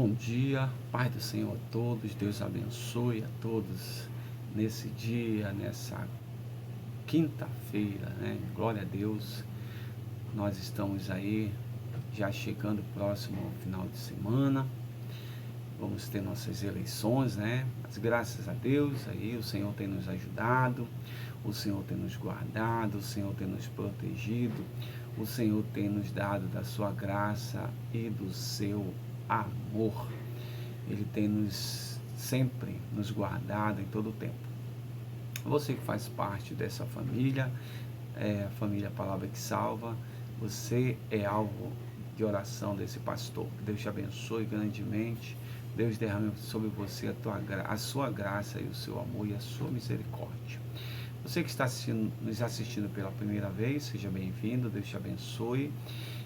Bom dia, Pai do Senhor a todos, Deus abençoe a todos nesse dia, nessa quinta-feira, né? Glória a Deus, nós estamos aí já chegando próximo ao final de semana, vamos ter nossas eleições, né? Mas graças a Deus aí o Senhor tem nos ajudado, o Senhor tem nos guardado, o Senhor tem nos protegido, o Senhor tem nos dado da sua graça e do seu amor. Ele tem sempre nos guardado em todo o tempo. Você que faz parte dessa família, a família Palavra que Salva, você é alvo de oração desse pastor. Que Deus te abençoe grandemente. Deus derrame sobre você a sua graça e o seu amor e a sua misericórdia. Você que está nos assistindo pela primeira vez, seja bem-vindo, Deus te abençoe.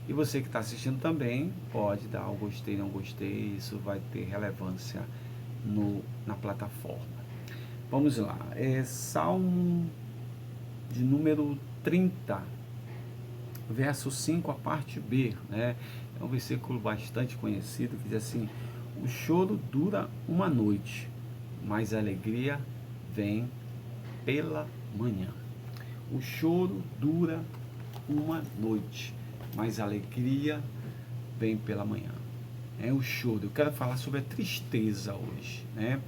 E você que está assistindo também, pode dar um gostei, não gostei, isso vai ter relevância na plataforma. Vamos lá, Salmo de número 30, verso 5, a parte B, né? É um versículo bastante conhecido, que diz assim: o choro dura uma noite, mas a alegria vem pela manhã. O choro dura uma noite, mas a alegria vem pela manhã. É o choro. Eu quero falar sobre a tristeza hoje, né?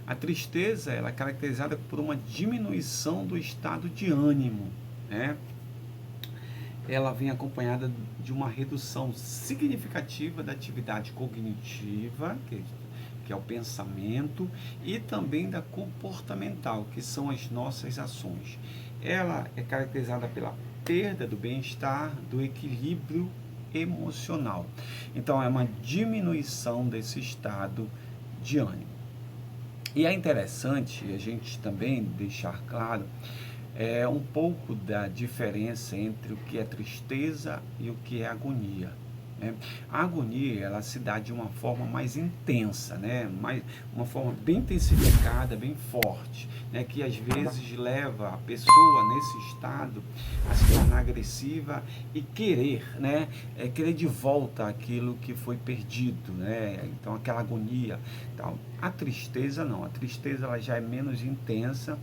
A tristeza, ela é caracterizada por uma diminuição do estado de ânimo, né? Ela vem acompanhada de uma redução significativa da atividade cognitiva, que é o pensamento, e também da comportamental, que são as nossas ações. Ela é caracterizada pela perda do bem-estar, do equilíbrio emocional. Então, é uma diminuição desse estado de ânimo. E é interessante a gente também deixar claro um pouco da diferença entre o que é tristeza e o que é agonia. A agonia, ela se dá de uma forma mais intensa, né? Uma forma bem intensificada, bem forte, né? Que às vezes leva a pessoa nesse estado a se tornar agressiva e querer, né? Querer de volta aquilo que foi perdido, né? Então aquela agonia, tal. A tristeza não, a tristeza ela já é menos intensa,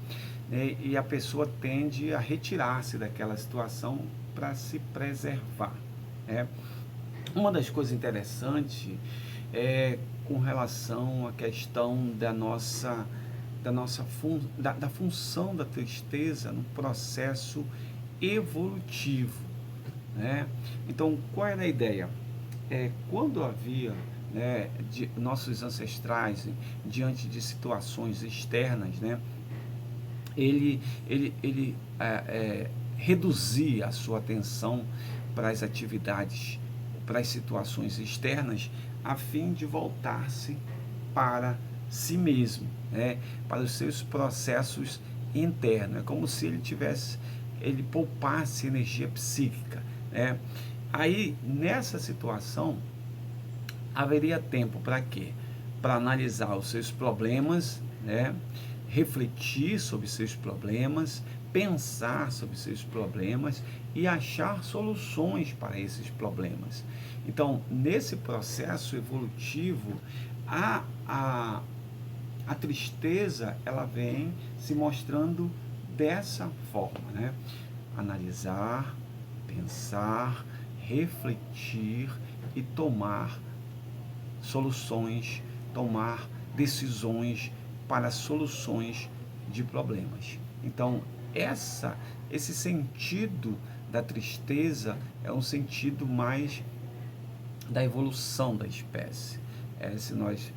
né? E a pessoa tende a retirar-se daquela situação para se preservar, né? Uma das coisas interessantes é com relação à questão da função da tristeza no processo evolutivo, né? Então, qual era a ideia? Quando havia, né, nossos ancestrais diante de situações externas, né, ele reduzia a sua atenção para as atividades, para as situações externas, a fim de voltar-se para si mesmo, né? Para os seus processos internos. É como se ele poupasse energia psíquica, né? Aí, nessa situação, haveria tempo para quê? Para analisar os seus problemas, né? Refletir sobre seus problemas, pensar sobre seus problemas e achar soluções para esses problemas. Então, nesse processo evolutivo, a tristeza, ela vem se mostrando dessa forma, né? Analisar, pensar, refletir e tomar soluções, tomar decisões para soluções de problemas. Então, esse sentido da tristeza é um sentido mais da evolução da espécie. Se nós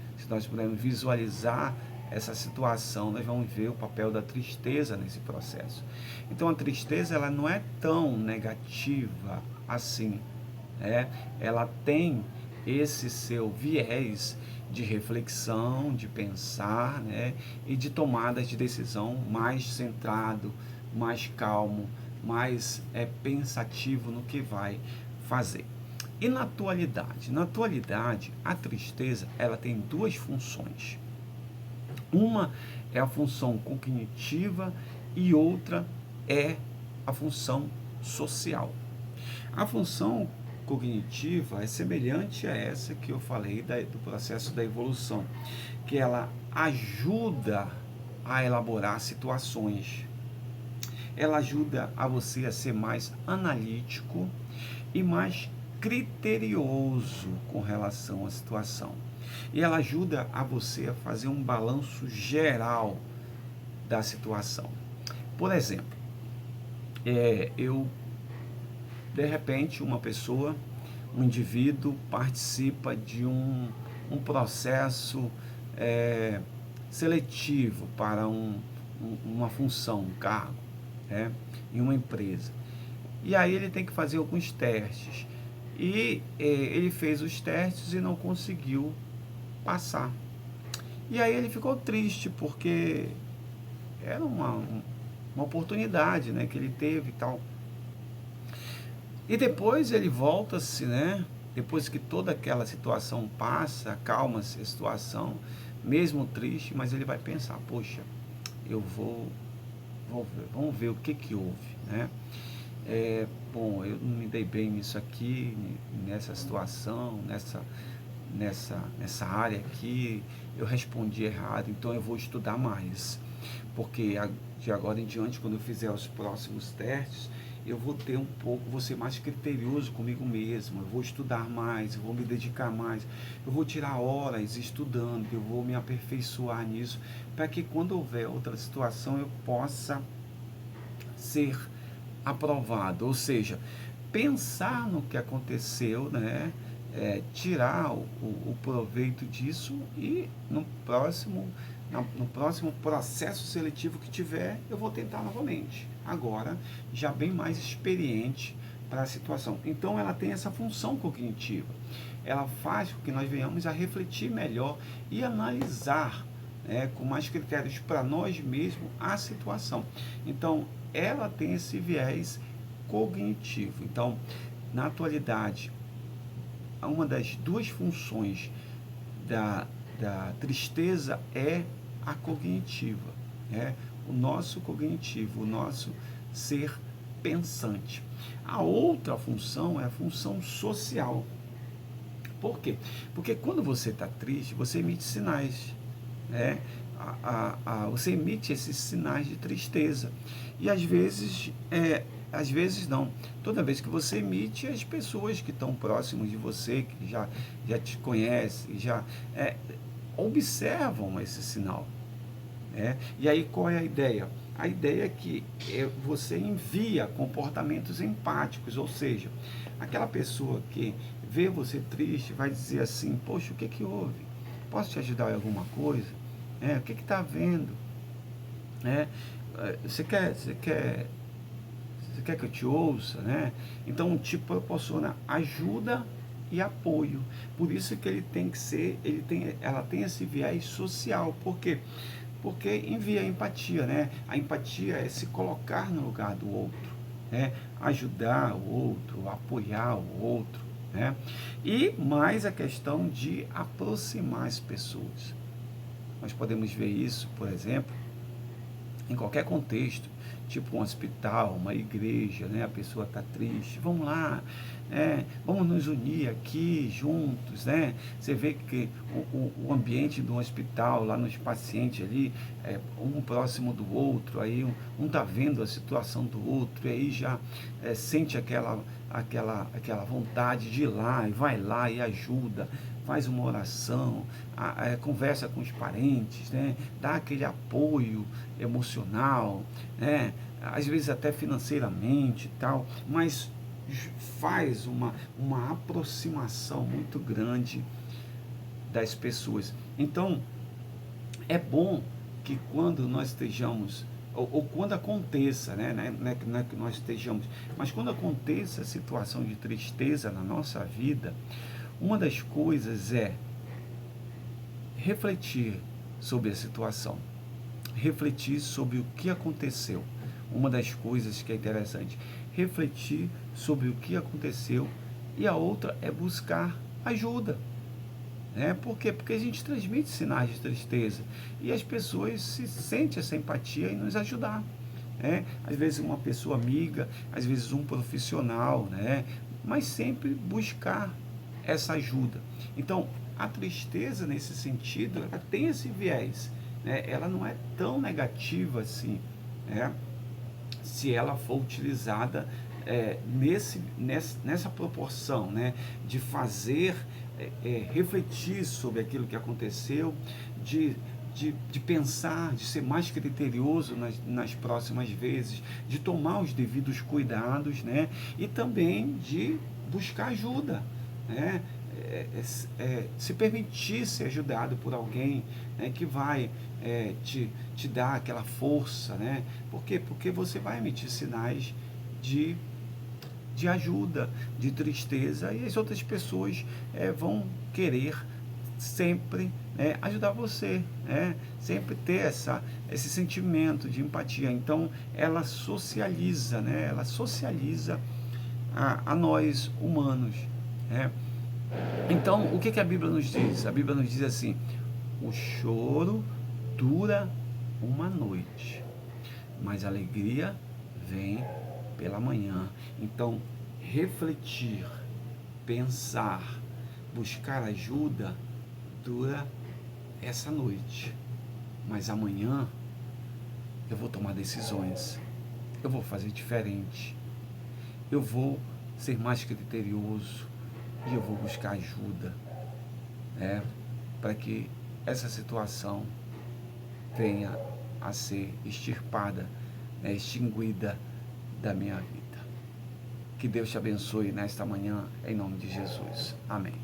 pudermos visualizar essa situação, nós vamos ver o papel da tristeza nesse processo. Então, a tristeza, ela não é tão negativa assim, né? Ela tem esse seu viés de reflexão, de pensar, né? E de tomadas de decisão mais centrado, mais calmo, mais pensativo no que vai fazer. E na atualidade, a tristeza, ela tem duas funções. Uma é a função cognitiva e outra é a função social. A função cognitiva é semelhante a essa que eu falei do processo da evolução, que ela ajuda a elaborar situações, ela ajuda a você a ser mais analítico e mais criterioso com relação à situação. E ela ajuda a você a fazer um balanço geral da situação. Por exemplo, de repente, uma pessoa, um indivíduo participa de um processo seletivo para uma função, um cargo, em uma empresa. E aí ele tem que fazer alguns testes. E ele fez os testes e não conseguiu passar. E aí ele ficou triste, porque era uma oportunidade, né, que ele teve e tal. E depois ele volta-se, né, depois que toda aquela situação passa, acalma-se a situação, mesmo triste, mas ele vai pensar, poxa, eu vou ver, vamos ver o que houve, né? Bom, eu não me dei bem nisso aqui, nessa situação, nessa área aqui, eu respondi errado, então eu vou estudar mais, porque de agora em diante, quando eu fizer os próximos testes, eu vou ser mais criterioso comigo mesmo, eu vou estudar mais, eu vou me dedicar mais, eu vou tirar horas estudando, eu vou me aperfeiçoar nisso, para que quando houver outra situação eu possa ser aprovado, ou seja, pensar no que aconteceu, né? Tirar o proveito disso e no próximo processo seletivo que tiver, eu vou tentar novamente, agora já bem mais experiente para a situação. Então ela tem essa função cognitiva, ela faz com que nós venhamos a refletir melhor e analisar, com mais critérios para nós mesmos a situação. Então ela tem esse viés cognitivo. Então, na atualidade, uma das duas funções da tristeza é a cognitiva, o nosso cognitivo, o nosso ser pensante. A outra função é a função social. Por quê? Porque quando você está triste, você emite sinais, você emite esses sinais de tristeza. E às vezes não. Toda vez que você emite, as pessoas que estão próximas de você, que já te conhecem, já observam esse sinal. E aí qual é a ideia? A ideia é que você envia comportamentos empáticos, ou seja, aquela pessoa que vê você triste vai dizer assim, poxa, o que houve? Posso te ajudar em alguma coisa? O que está havendo? Você quer que eu te ouça, né? Então te proporciona ajuda e apoio. Por isso que ela tem esse viés social. Por quê? Porque envia empatia, né? A empatia é se colocar no lugar do outro, ajudar o outro, apoiar o outro, E mais a questão de aproximar as pessoas. Nós podemos ver isso, por exemplo, em qualquer contexto, tipo um hospital, uma igreja, a pessoa está triste, vamos lá, vamos nos unir aqui juntos, Você vê que o ambiente do hospital, lá nos pacientes ali, um próximo do outro, aí um está vendo a situação do outro, e aí já sente aquela vontade de ir lá, e vai lá e ajuda, faz uma oração, conversa com os parentes, dá aquele apoio emocional, às vezes até financeiramente e tal, mas faz uma aproximação muito grande das pessoas. Então, é bom que quando nós estejamos, ou quando aconteça, não é que nós estejamos, mas quando aconteça a situação de tristeza na nossa vida, uma das coisas é refletir sobre a situação, refletir sobre o que aconteceu. Uma das coisas que é interessante, refletir sobre o que aconteceu, e a outra é buscar ajuda. Por quê? Porque a gente transmite sinais de tristeza e as pessoas se sentem essa empatia em nos ajudar. Às vezes uma pessoa amiga, às vezes um profissional, mas sempre buscar essa ajuda. Então, a tristeza, nesse sentido, ela tem esse viés, né? Ela não é tão negativa assim, né? Se ela for utilizada nessa proporção, né? De fazer refletir sobre aquilo que aconteceu, de pensar, de ser mais criterioso nas próximas vezes, de tomar os devidos cuidados, né? E também de buscar ajuda, né? Se permitir ser ajudado por alguém, né, que vai te dar aquela força, né? Por quê? Porque você vai emitir sinais de ajuda, de tristeza, e as outras pessoas vão querer sempre ajudar você, sempre ter esse sentimento de empatia. Então, ela socializa, ela socializa a nós humanos. Então, o que a Bíblia nos diz? A Bíblia nos diz assim: o choro dura uma noite, mas a alegria vem pela manhã. Então, refletir, pensar, buscar ajuda dura essa noite, mas amanhã eu vou tomar decisões, eu vou fazer diferente, eu vou ser mais criterioso e eu vou buscar ajuda, para que essa situação venha a ser extirpada, extinguida da minha vida. Que Deus te abençoe nesta manhã, em nome de Jesus. Amém.